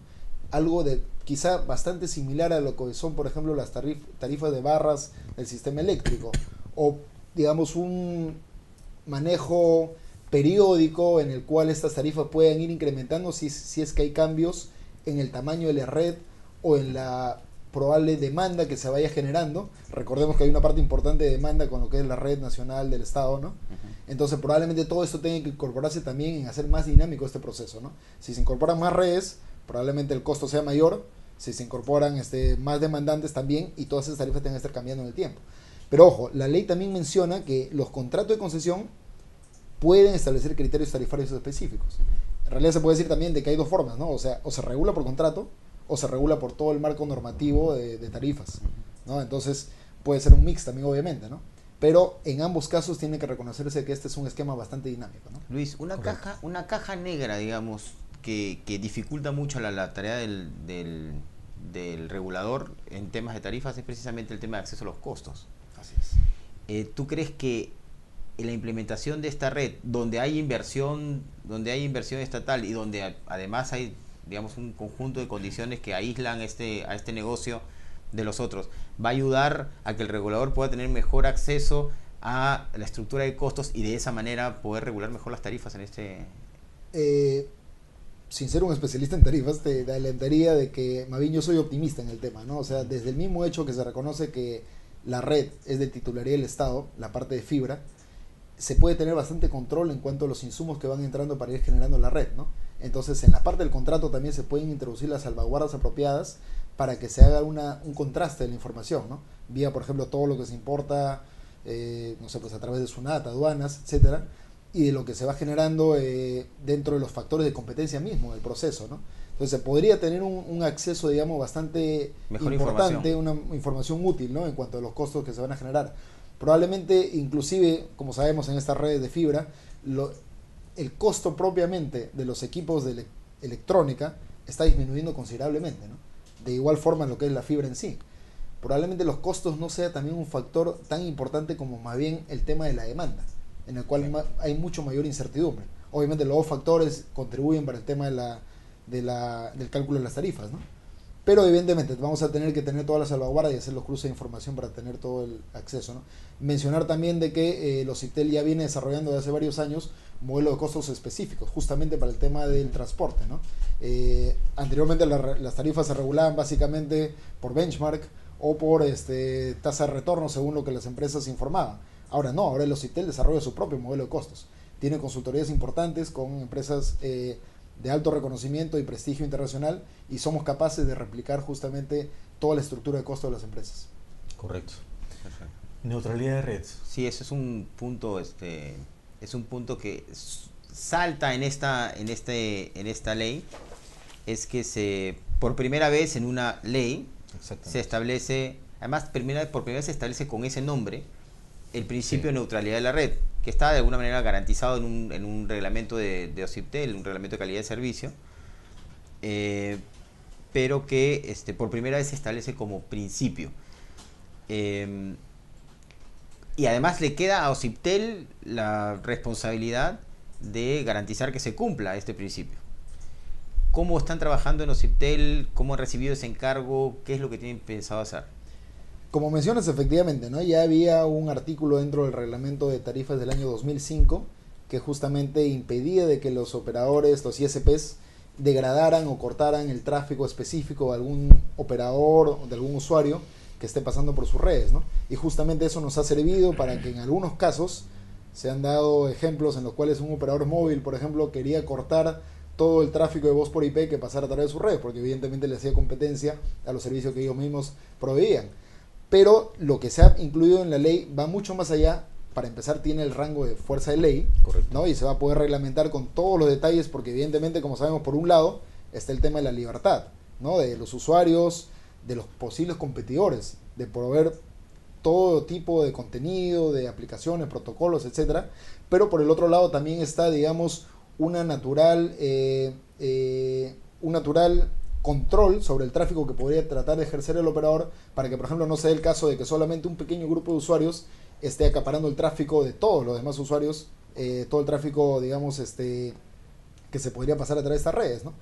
Algo de quizá bastante similar a lo que son, por ejemplo, las tarifas de barras del sistema eléctrico, o digamos un manejo periódico en el cual estas tarifas puedan ir incrementando si es que hay cambios en el tamaño de la red o en la probable demanda que se vaya generando. Recordemos que hay una parte importante de demanda con lo que es la red nacional del Estado, ¿no? Entonces probablemente todo esto tenga que incorporarse también en hacer más dinámico este proceso, ¿no? Si se incorporan más redes, probablemente el costo sea mayor, si se incorporan más demandantes también, y todas esas tarifas tengan que estar cambiando en el tiempo. Pero ojo, la ley también menciona que los contratos de concesión pueden establecer criterios tarifarios específicos. En realidad se puede decir también de que hay dos formas, ¿no? O sea, o se regula por contrato, o se regula por todo el marco normativo de tarifas, ¿no? Entonces puede ser un mix también, obviamente, ¿no? Pero en ambos casos tiene que reconocerse que este es un esquema bastante dinámico, ¿no? Luis, una caja negra, digamos, que dificulta mucho la tarea del regulador en temas de tarifas es precisamente el tema de acceso a los costos. Así es. ¿Tú crees que en la implementación de esta red, donde hay inversión estatal y donde además hay, digamos, un conjunto de condiciones que aíslan a este negocio de los otros, va a ayudar a que el regulador pueda tener mejor acceso a la estructura de costos y de esa manera poder regular mejor las tarifas en este? Sin ser un especialista en tarifas, te adelantaría de que más bien yo soy optimista en el tema, ¿no? O sea, desde el mismo hecho que se reconoce que la red es de titularidad del Estado, la parte de fibra, se puede tener bastante control en cuanto a los insumos que van entrando para ir generando la red, ¿no? Entonces, en la parte del contrato también se pueden introducir las salvaguardas apropiadas para que se haga un contraste de la información, ¿no? Vía, por ejemplo, todo lo que se importa, no sé, pues a través de SUNAT, aduanas, etcétera, y de lo que se va generando dentro de los factores de competencia mismo del proceso, ¿no? Entonces, se podría tener un acceso, digamos, bastante mejor importante, una información útil, ¿no? En cuanto a los costos que se van a generar. Probablemente, inclusive, como sabemos en estas redes de fibra, el costo propiamente de los equipos de electrónica está disminuyendo considerablemente, ¿no? De igual forma en lo que es la fibra en sí. Probablemente los costos no sea también un factor tan importante como más bien el tema de la demanda, en el cual hay mucho mayor incertidumbre. Obviamente los dos factores contribuyen para el tema del cálculo de las tarifas, ¿no? Pero evidentemente vamos a tener que tener todas las salvaguardas y hacer los cruces de información para tener todo el acceso, ¿no? Mencionar también de que los OSIPTEL ya viene desarrollando desde hace varios años modelos de costos específicos, justamente para el tema del transporte, ¿no? Anteriormente las tarifas se regulaban básicamente por benchmark o por tasa de retorno según lo que las empresas informaban. Ahora no, ahora el OSIPTEL desarrolla su propio modelo de costos. Tiene consultorías importantes con empresas de alto reconocimiento y prestigio internacional, y somos capaces de replicar justamente toda la estructura de costo de las empresas. Correcto. Perfecto. Neutralidad de red. Sí, ese es un punto, que salta en esta ley, es que por primera vez en una ley se establece, además por primera vez se establece con ese nombre el principio de neutralidad de la red, que está de alguna manera garantizado en un reglamento de OSIPTEL, un reglamento de calidad de servicio, pero que por primera vez se establece como principio. Y además le queda a OSIPTEL la responsabilidad de garantizar que se cumpla este principio. ¿Cómo están trabajando en OSIPTEL? ¿Cómo han recibido ese encargo? ¿Qué es lo que tienen pensado hacer? Como mencionas, efectivamente, ¿no? Ya había un artículo dentro del reglamento de tarifas del año 2005 que justamente impedía de que los operadores, los ISPs, degradaran o cortaran el tráfico específico de algún operador o de algún usuario que esté pasando por sus redes, ¿no? Y justamente eso nos ha servido para que en algunos casos se han dado ejemplos en los cuales un operador móvil, por ejemplo, quería cortar todo el tráfico de voz por IP que pasara a través de sus redes, porque evidentemente le hacía competencia a los servicios que ellos mismos proveían. Pero lo que se ha incluido en la ley va mucho más allá para empezar, tiene el rango de fuerza de ley, ¿no? Y se va a poder reglamentar con todos los detalles, porque evidentemente, como sabemos, por un lado está el tema de la libertad, ¿no? De los usuarios, de los posibles competidores, de proveer todo tipo de contenido, de aplicaciones, protocolos, etcétera. Pero por el otro lado también está, digamos, un natural control sobre el tráfico que podría tratar de ejercer el operador, para que, por ejemplo, no sea el caso de que solamente un pequeño grupo de usuarios esté acaparando el tráfico de todos los demás usuarios, todo el tráfico, digamos, que se podría pasar a través de estas redes, ¿no?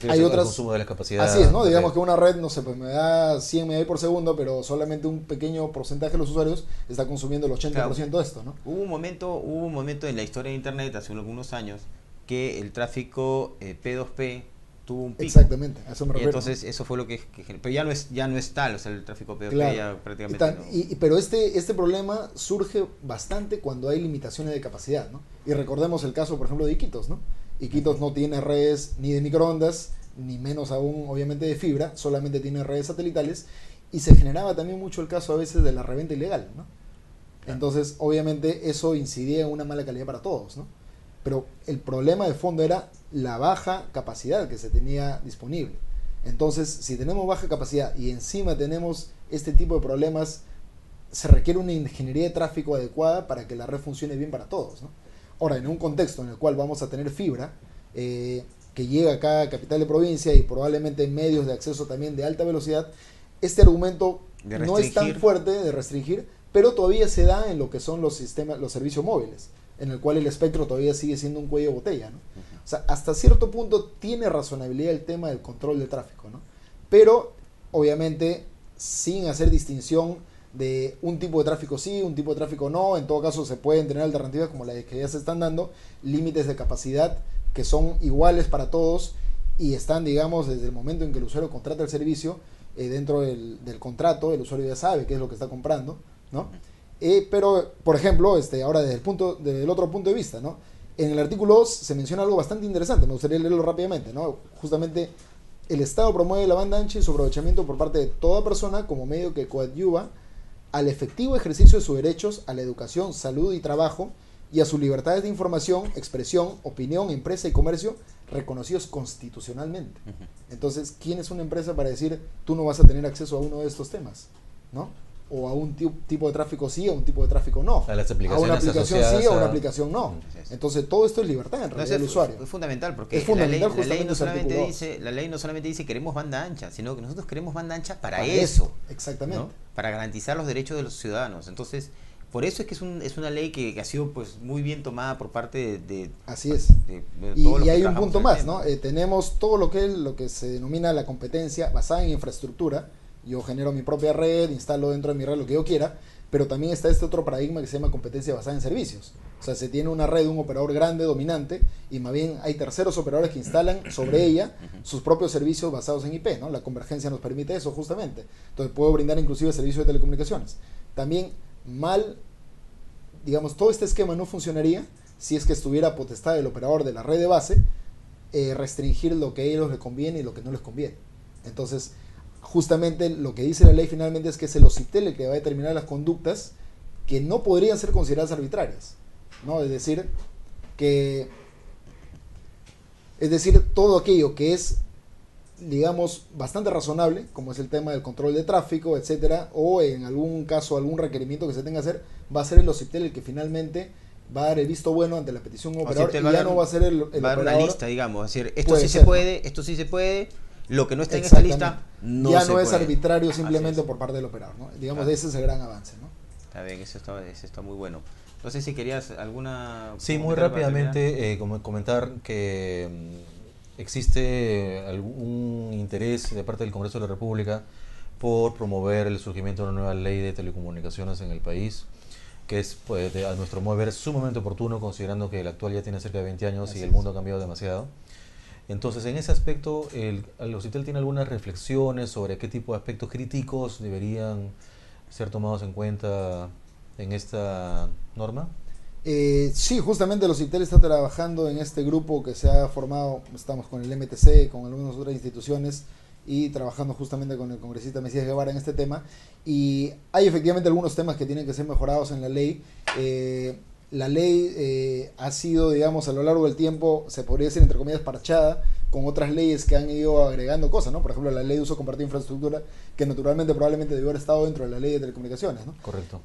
Hay otras, consumo de la capacidad. Así es, ¿no? Digamos que una red, no sé, pues me da 100 MB por segundo, pero solamente un pequeño porcentaje de los usuarios está consumiendo el 80% de esto, ¿no? Hubo un momento en la historia de Internet, hace algunos años, que el tráfico P2P tuvo un pico. Exactamente, a eso me refiero. Y entonces eso fue lo que pero ya no es tal, o sea, el tráfico P2P claro. ya prácticamente pero este problema surge bastante cuando hay limitaciones de capacidad, ¿no? Y recordemos el caso, por ejemplo, de Iquitos, ¿no? Iquitos no tiene redes ni de microondas, ni menos aún, obviamente, de fibra, solamente tiene redes satelitales, y se generaba también mucho el caso a veces de la reventa ilegal, ¿no? Claro. Entonces, obviamente, eso incidía en una mala calidad para todos, ¿no? Pero el problema de fondo era la baja capacidad que se tenía disponible. Entonces, si tenemos baja capacidad y encima tenemos este tipo de problemas, se requiere una ingeniería de tráfico adecuada para que la red funcione bien para todos, ¿no? Ahora, en un contexto en el cual vamos a tener fibra, que llega acá a capital de provincia y probablemente en medios de acceso también de alta velocidad, este argumento no es tan fuerte de restringir, pero todavía se da en lo que son los servicios móviles, en el cual el espectro todavía sigue siendo un cuello de botella, ¿no? O sea, hasta cierto punto tiene razonabilidad el tema del control del tráfico, ¿no? Pero, obviamente, sin hacer distinción de un tipo de tráfico sí, un tipo de tráfico no. En todo caso, se pueden tener alternativas como las que ya se están dando, límites de capacidad que son iguales para todos y están, digamos, desde el momento en que el usuario contrata el servicio, dentro del contrato, el usuario ya sabe qué es lo que está comprando, ¿no? Pero, por ejemplo, ahora desde el otro punto de vista, ¿no? En el artículo 2 se menciona algo bastante interesante, me gustaría leerlo rápidamente, ¿no? Justamente, el Estado promueve la banda ancha y su aprovechamiento por parte de toda persona como medio que coadyuva al efectivo ejercicio de sus derechos a la educación, salud y trabajo, y a sus libertades de información, expresión, opinión, empresa y comercio reconocidos constitucionalmente. Entonces, ¿quién es una empresa para decir tú no vas a tener acceso a uno de estos temas? ¿No? O a un tipo de tráfico sí, a un tipo de tráfico no. A las aplicaciones a una aplicación sí, a una aplicación no. Entonces, todo esto es libertad en realidad del usuario. Es fundamental, porque la ley no solamente dice queremos banda ancha, sino que nosotros queremos banda ancha para eso. Exactamente. ¿No? Para garantizar los derechos de los ciudadanos. Entonces, por eso es que es una ley que ha sido pues muy bien tomada por parte de así es. De y hay un punto más, ¿no? Tenemos todo lo que se denomina la competencia basada en infraestructura. Yo genero mi propia red, instalo dentro de mi red lo que yo quiera, pero también está este otro paradigma que se llama competencia basada en servicios. O sea, se tiene una red de un operador grande, dominante, y más bien hay terceros operadores que instalan sobre ella sus propios servicios basados en IP, ¿no? La convergencia nos permite eso justamente. Entonces puedo brindar inclusive servicios de telecomunicaciones. También digamos, todo este esquema no funcionaría si es que estuviera potestad del operador de la red de base restringir lo que a ellos les conviene y lo que no les conviene. Entonces, justamente lo que dice la ley finalmente es que es el OCITEL el que va a determinar las conductas que no podrían ser consideradas arbitrarias, ¿no? Es decir, todo aquello que es, digamos, bastante razonable, como es el tema del control de tráfico, etcétera, o en algún caso algún requerimiento que se tenga que hacer, va a ser el OCITEL el que finalmente va a dar el visto bueno ante la petición de un operador, y ya no va a ser el operador. Va a dar una lista, digamos, es decir, esto sí se puede, lo que no está en esta lista no ya se no es puede. arbitrario simplemente por parte del operador, ¿no? Digamos, ese es el gran avance, ¿no? Está bien, eso está muy bueno. No sé si querías alguna... Sí, muy rápidamente comentar que existe algún interés de parte del Congreso de la República por promover el surgimiento de una nueva ley de telecomunicaciones en el país, que es, pues, a nuestro modo de ver, sumamente oportuno, considerando que el actual ya tiene cerca de 20 años y el mundo ha cambiado demasiado. Entonces, en ese aspecto, el OCITEL tiene algunas reflexiones sobre qué tipo de aspectos críticos deberían ser tomados en cuenta en esta norma. Sí, justamente el OCITEL está trabajando en este grupo que se ha formado, estamos con el MTC, con algunas otras instituciones, y trabajando justamente con el congresista Mesías Guevara en este tema, y hay efectivamente algunos temas que tienen que ser mejorados en la ley. La ley ha sido, digamos, a lo largo del tiempo, se podría decir entre comillas, parchada con otras leyes que han ido agregando cosas, ¿no? Por ejemplo, la ley de uso compartido de infraestructura, que naturalmente probablemente debió haber estado dentro de la ley de telecomunicaciones, ¿no? Correcto.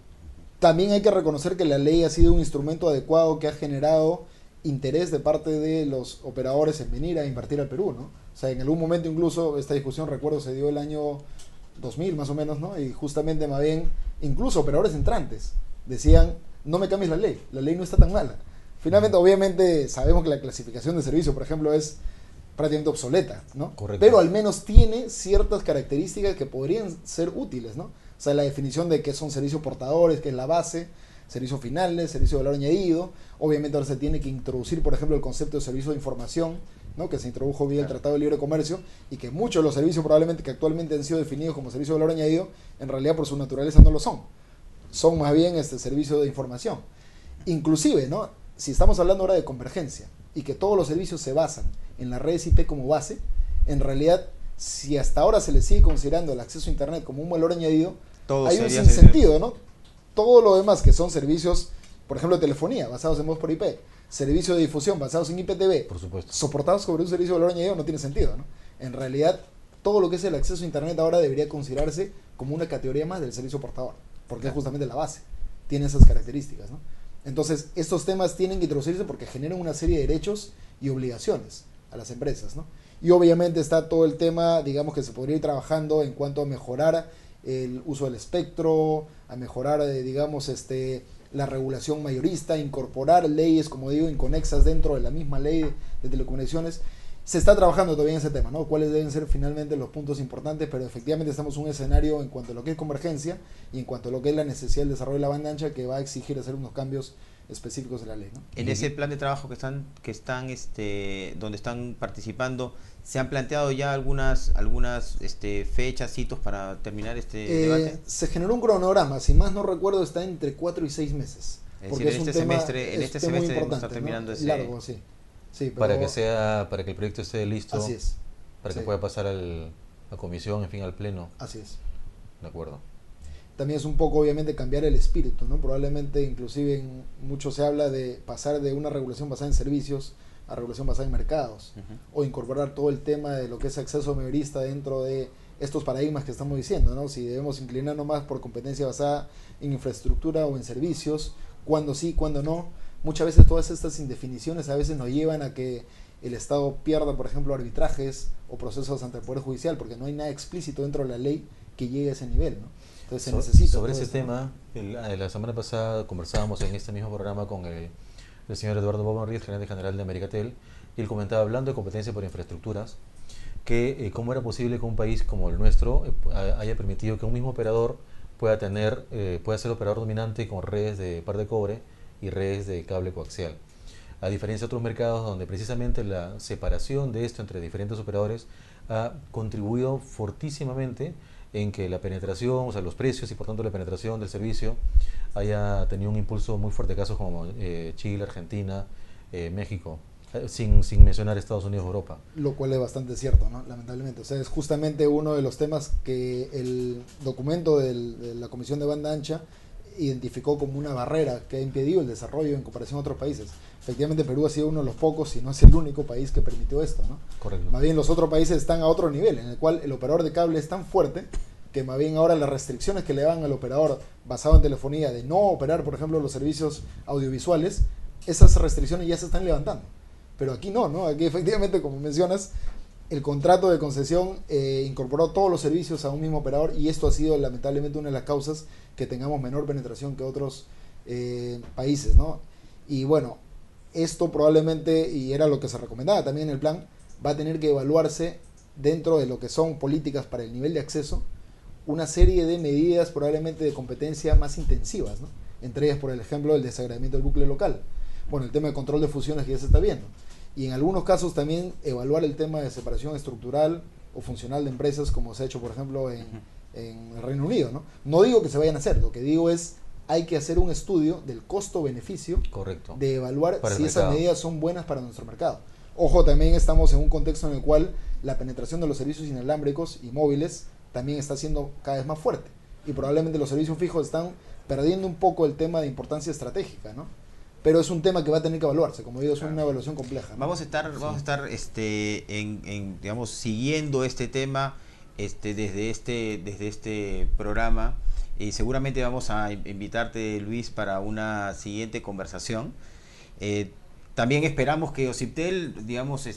También hay que reconocer que la ley ha sido un instrumento adecuado que ha generado interés de parte de los operadores en venir a invertir al Perú, ¿no? O sea, en algún momento incluso esta discusión, recuerdo, se dio el año 2000 más o menos, ¿no? Y justamente más bien, incluso operadores entrantes decían, no me cambies la ley no está tan mala. Finalmente, obviamente, sabemos que la clasificación de servicio, por ejemplo, es prácticamente obsoleta, ¿no? Correcto. Pero al menos tiene ciertas características que podrían ser útiles, ¿no? O sea, la definición de qué son servicios portadores, qué es la base, servicios finales, servicio de valor añadido. Obviamente ahora se tiene que introducir, por ejemplo, el concepto de servicio de información, ¿no? Que se introdujo vía el Tratado de Libre Comercio, y que muchos de los servicios probablemente que actualmente han sido definidos como servicio de valor añadido, en realidad por su naturaleza no lo son. Son más bien servicio de información. Inclusive, ¿no? Si estamos hablando ahora de convergencia y que todos los servicios se basan en las redes IP como base, en realidad, si hasta ahora se le sigue considerando el acceso a Internet como un valor añadido, todo hay un sinsentido, ¿no? Todo lo demás que son servicios, por ejemplo, de telefonía basados en voz por IP, servicios de difusión basados en IPTV, por supuesto, soportados sobre un servicio de valor añadido, no tiene sentido, ¿no? En realidad, todo lo que es el acceso a Internet ahora debería considerarse como una categoría más del servicio portador, porque es justamente la base, tiene esas características, ¿no? Entonces, estos temas tienen que introducirse porque generan una serie de derechos y obligaciones a las empresas, ¿no? Y obviamente está todo el tema, digamos, que se podría ir trabajando en cuanto a mejorar el uso del espectro, a mejorar, digamos, la regulación mayorista, incorporar leyes, como digo, inconexas dentro de la misma ley de telecomunicaciones. Se está trabajando todavía en ese tema, ¿no? Cuáles deben ser finalmente los puntos importantes, pero efectivamente estamos en un escenario en cuanto a lo que es convergencia y en cuanto a lo que es la necesidad del desarrollo de la banda ancha, que va a exigir hacer unos cambios específicos de la ley, ¿no? En ese plan de trabajo donde están participando, ¿se han planteado ya algunas fechas, hitos para terminar este debate? Se generó un cronograma, si más no recuerdo, está entre 4 y 6 meses. Es decir, en este semestre vamos a estar terminando, ¿no? Ese largo, sí. Sí, pero para que el proyecto esté listo. Así es. Para que pueda pasar a comisión, en fin, al pleno. Así es. De acuerdo. También es un poco, obviamente, cambiar el espíritu, ¿no? Probablemente, inclusive, mucho se habla de pasar de una regulación basada en servicios a regulación basada en mercados, o incorporar todo el tema de lo que es acceso mayorista dentro de estos paradigmas que estamos diciendo, ¿no? Si debemos inclinarnos más por competencia basada en infraestructura o en servicios, cuándo sí, cuándo no. Muchas veces todas estas indefiniciones a veces nos llevan a que el Estado pierda, por ejemplo, arbitrajes o procesos ante el Poder Judicial, porque no hay nada explícito dentro de la ley que llegue a ese nivel, ¿no? Entonces se necesita. Sobre ese tema, la semana pasada conversábamos en este mismo programa con el señor Eduardo Bobanríez, gerente general de Americatel, y él comentaba, hablando de competencia por infraestructuras, que cómo era posible que un país como el nuestro haya permitido que un mismo operador pueda ser operador dominante con redes de par de cobre y redes de cable coaxial, a diferencia de otros mercados donde precisamente la separación de esto entre diferentes operadores ha contribuido fortísimamente en que la penetración, o sea, los precios y por tanto la penetración del servicio haya tenido un impulso muy fuerte, casos como Chile, Argentina, México, sin mencionar Estados Unidos o Europa. Lo cual es bastante cierto, ¿no? Lamentablemente. O sea, es justamente uno de los temas que el documento de la Comisión de Banda Ancha identificó como una barrera que ha impedido el desarrollo en comparación a otros países. Efectivamente, Perú ha sido uno de los pocos, si no es el único país que permitió esto, ¿no? Correcto. Más bien los otros países están a otro nivel, en el cual el operador de cable es tan fuerte que más bien ahora las restricciones que le dan al operador basado en telefonía de no operar, por ejemplo, los servicios audiovisuales, esas restricciones ya se están levantando. Pero aquí no. Aquí efectivamente, como mencionas, el contrato de concesión incorporó todos los servicios a un mismo operador, y esto ha sido lamentablemente una de las causas que tengamos menor penetración que otros países, ¿no? Y bueno, esto probablemente, y era lo que se recomendaba también en el plan, va a tener que evaluarse dentro de lo que son políticas para el nivel de acceso, una serie de medidas probablemente de competencia más intensivas, ¿no? Entre ellas, por ejemplo, el desagregamiento del bucle local. Bueno, el tema de control de fusiones que ya se está viendo. Y en algunos casos también evaluar el tema de separación estructural o funcional de empresas, como se ha hecho, por ejemplo, en el Reino Unido, ¿no? No digo que se vayan a hacer, lo que digo es hay que hacer un estudio del costo-beneficio. Correcto. De evaluar si esas medidas son buenas para nuestro mercado. Ojo, también estamos en un contexto en el cual la penetración de los servicios inalámbricos y móviles también está siendo cada vez más fuerte. Y probablemente los servicios fijos están perdiendo un poco el tema de importancia estratégica, ¿no? Pero es un tema que va a tener que evaluarse, como digo, es una evaluación compleja, ¿no? Vamos a estar digamos, siguiendo este tema desde este programa, y seguramente vamos a invitarte, Luis, para una siguiente conversación. También esperamos que OCIPTEL, digamos,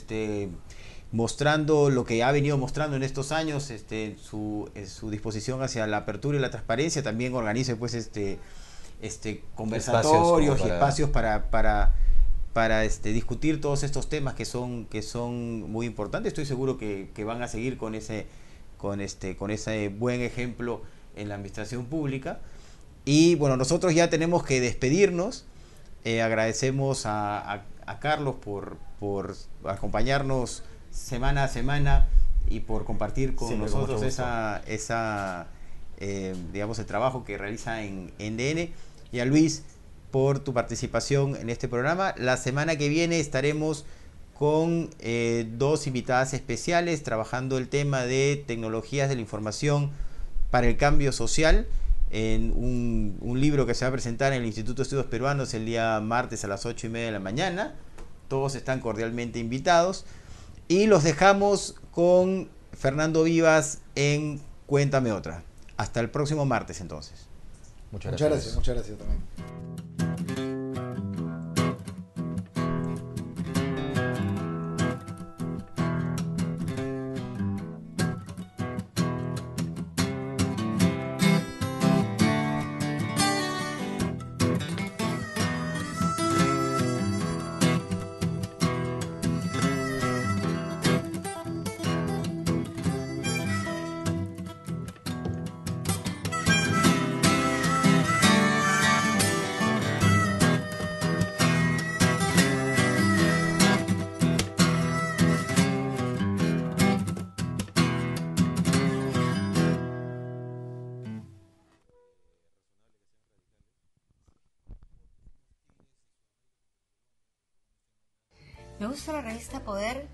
mostrando lo que ha venido mostrando en estos años, su disposición hacia la apertura y la transparencia, también organice pues conversatorios y espacios para discutir todos estos temas que son muy importantes. Estoy seguro que van a seguir con ese buen ejemplo en la administración pública. Y bueno, nosotros ya tenemos que despedirnos. Agradecemos a Carlos por acompañarnos semana a semana y por compartir con nosotros digamos, el trabajo que realiza en DN, y a Luis por tu participación en este programa. La semana que viene estaremos con dos invitadas especiales trabajando el tema de tecnologías de la información para el cambio social, en un libro que se va a presentar en el Instituto de Estudios Peruanos el día martes a las 8:30 de la mañana. Todos están cordialmente invitados. Y los dejamos con Fernando Vivas en Cuéntame Otra. Hasta el próximo martes, entonces. Muchas gracias también. Me gusta la revista Poder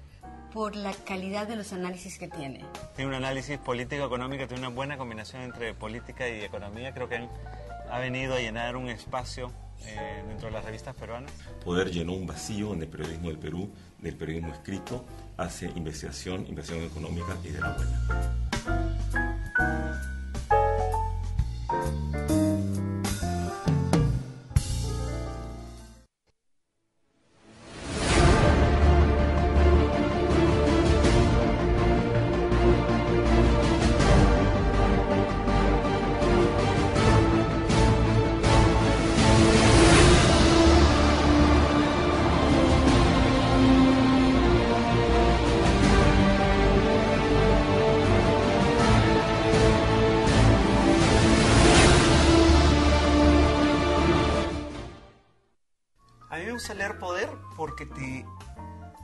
por la calidad de los análisis que tiene. Tiene un análisis político-económico, tiene una buena combinación entre política y economía. Creo que ha venido a llenar un espacio dentro de las revistas peruanas. Poder llenó un vacío en el periodismo del Perú, del periodismo escrito, hace investigación económica y de la buena. A mí me gusta leer Poder porque te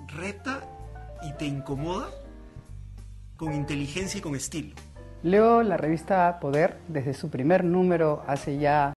reta y te incomoda con inteligencia y con estilo. Leo la revista Poder desde su primer número hace ya